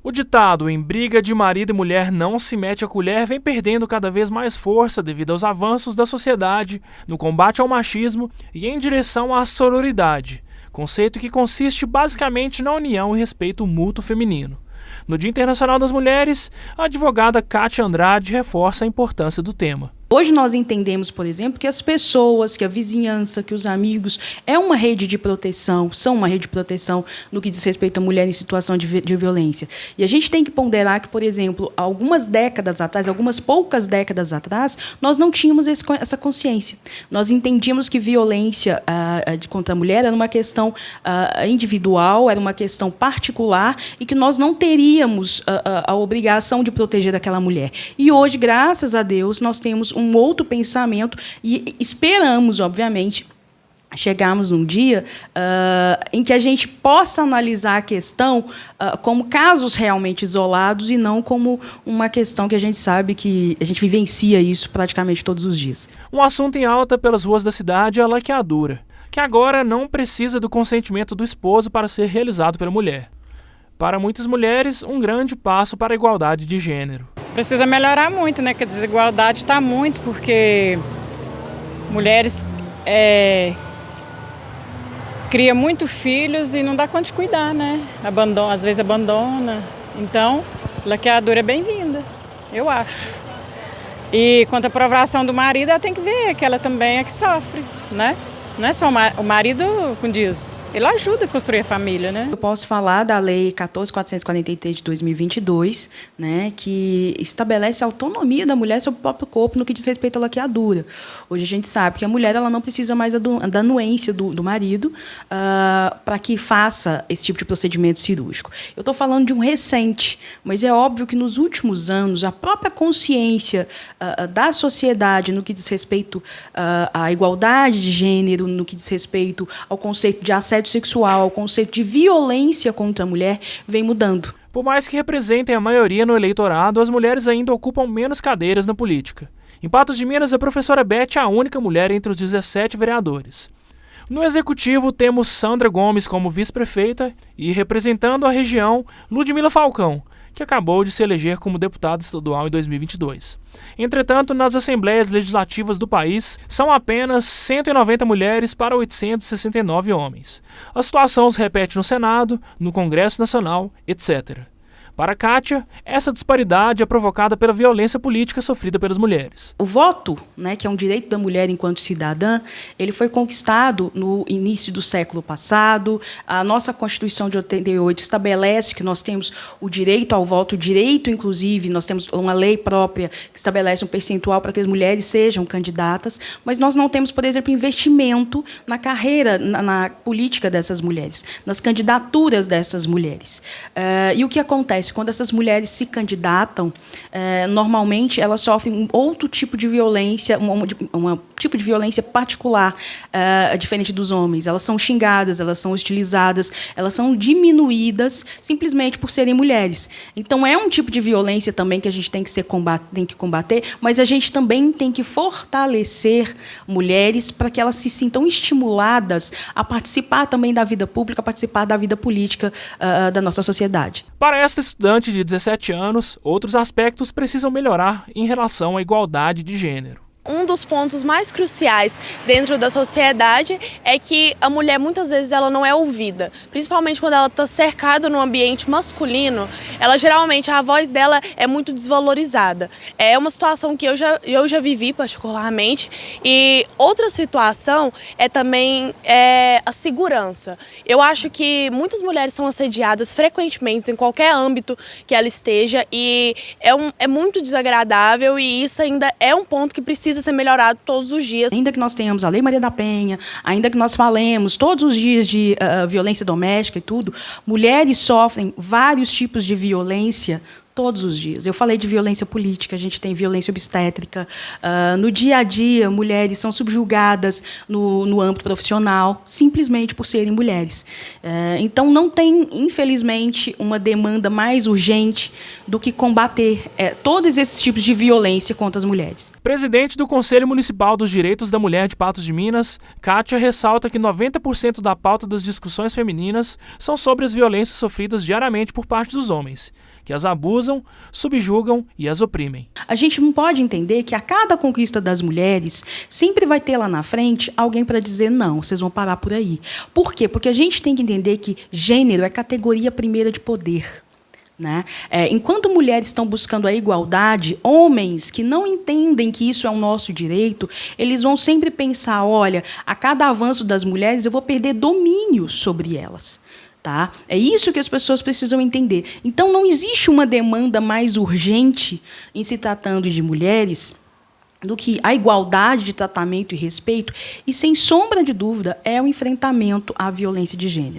O ditado "em briga de marido e mulher não se mete a colher" vem perdendo cada vez mais força devido aos avanços da sociedade no combate ao machismo e em direção à sororidade, conceito que consiste basicamente na união e respeito mútuo feminino. No Dia Internacional das Mulheres, a advogada Kátia Andrade reforça a importância do tema. Hoje nós entendemos, por exemplo, que as pessoas, que a vizinhança, que os amigos é uma rede de proteção, são uma rede de proteção no que diz respeito à mulher em situação de violência. E a gente tem que ponderar que, por exemplo, algumas décadas atrás, algumas poucas décadas atrás, nós não tínhamos essa consciência. Nós entendíamos que violência contra a mulher era uma questão individual, era uma questão particular e que nós não teríamos a obrigação de proteger aquela mulher. E hoje, graças a Deus, nós temos um outro pensamento e esperamos, obviamente, chegarmos num dia em que a gente possa analisar a questão como casos realmente isolados e não como uma questão que a gente sabe que a gente vivencia isso praticamente todos os dias. Um assunto em alta pelas ruas da cidade é a laqueadura, que agora não precisa do consentimento do esposo para ser realizado pela mulher. Para muitas mulheres, um grande passo para a igualdade de gênero. Precisa melhorar muito, né? Que a desigualdade está muito, porque mulheres criam muito filhos e não dá conta de cuidar, né? Às vezes abandona. Então, laqueadura é bem-vinda, eu acho. E quanto à aprovação do marido, ela tem que ver que ela também é que sofre, né? Não é só o marido, como diz, ele ajuda a construir a família, né? Eu posso falar da Lei 14.443 de 2022, né, que estabelece a autonomia da mulher sobre o próprio corpo no que diz respeito à laqueadura. Hoje a gente sabe que a mulher ela não precisa mais da anuência do marido para que faça esse tipo de procedimento cirúrgico. Eu estou falando de um recente, mas é óbvio que nos últimos anos a própria consciência da sociedade no que diz respeito à igualdade de gênero, no que diz respeito ao conceito de assédio sexual, ao conceito de violência contra a mulher, vem mudando. Por mais que representem a maioria no eleitorado, as mulheres ainda ocupam menos cadeiras na política. Em Patos de Minas, a professora Beth é a única mulher entre os 17 vereadores. No executivo, temos Sandra Gomes como vice-prefeita e, representando a região, Ludmila Falcão, que acabou de se eleger como deputada estadual em 2022. Entretanto, nas assembleias legislativas do país, são apenas 190 mulheres para 869 homens. A situação se repete no Senado, no Congresso Nacional, etc. Para Kátia, essa disparidade é provocada pela violência política sofrida pelas mulheres. O voto, né, que é um direito da mulher enquanto cidadã, ele foi conquistado no início do século passado. A nossa Constituição de 88 estabelece que nós temos o direito ao voto, o direito, inclusive, nós temos uma lei própria que estabelece um percentual para que as mulheres sejam candidatas, mas nós não temos, por exemplo, investimento na carreira, na política dessas mulheres, nas candidaturas dessas mulheres. E o que acontece? Quando essas mulheres se candidatam, normalmente elas sofrem um outro tipo de violência, um tipo de violência particular, diferente dos homens. Elas são xingadas, elas são hostilizadas, elas são diminuídas simplesmente por serem mulheres. Então, é um tipo de violência também que a gente tem que combater, mas a gente também tem que fortalecer mulheres para que elas se sintam estimuladas a participar também da vida pública, a participar da vida política da nossa sociedade. Para esta estudante de 17 anos, outros aspectos precisam melhorar em relação à igualdade de gênero. Um dos pontos mais cruciais dentro da sociedade é que a mulher, muitas vezes, ela não é ouvida. Principalmente quando ela está cercada num ambiente masculino, ela geralmente, a voz dela é muito desvalorizada. É uma situação que eu já vivi particularmente. E outra situação é também a segurança. Eu acho que muitas mulheres são assediadas frequentemente em qualquer âmbito que ela esteja e é muito desagradável e isso ainda é um ponto que precisa ser melhorado todos os dias. Ainda que nós tenhamos a Lei Maria da Penha, ainda que nós falemos todos os dias de violência doméstica e tudo, mulheres sofrem vários tipos de violência todos os dias. Eu falei de violência política, a gente tem violência obstétrica. No dia a dia, mulheres são subjugadas no âmbito profissional, simplesmente por serem mulheres. Então, não tem, infelizmente, uma demanda mais urgente do que combater todos esses tipos de violência contra as mulheres. Presidente do Conselho Municipal dos Direitos da Mulher de Patos de Minas, Kátia ressalta que 90% da pauta das discussões femininas são sobre as violências sofridas diariamente por parte dos homens, que as abusam, subjugam e as oprimem. A gente não pode entender que a cada conquista das mulheres sempre vai ter lá na frente alguém para dizer não, vocês vão parar por aí. Por quê? Porque a gente tem que entender que gênero é categoria primeira de poder. Né? Enquanto mulheres estão buscando a igualdade, homens que não entendem que isso é um nosso direito, eles vão sempre pensar, olha, a cada avanço das mulheres eu vou perder domínio sobre elas. Tá? É isso que as pessoas precisam entender. Então, não existe uma demanda mais urgente em se tratando de mulheres do que a igualdade de tratamento e respeito, e, sem sombra de dúvida, é o enfrentamento à violência de gênero.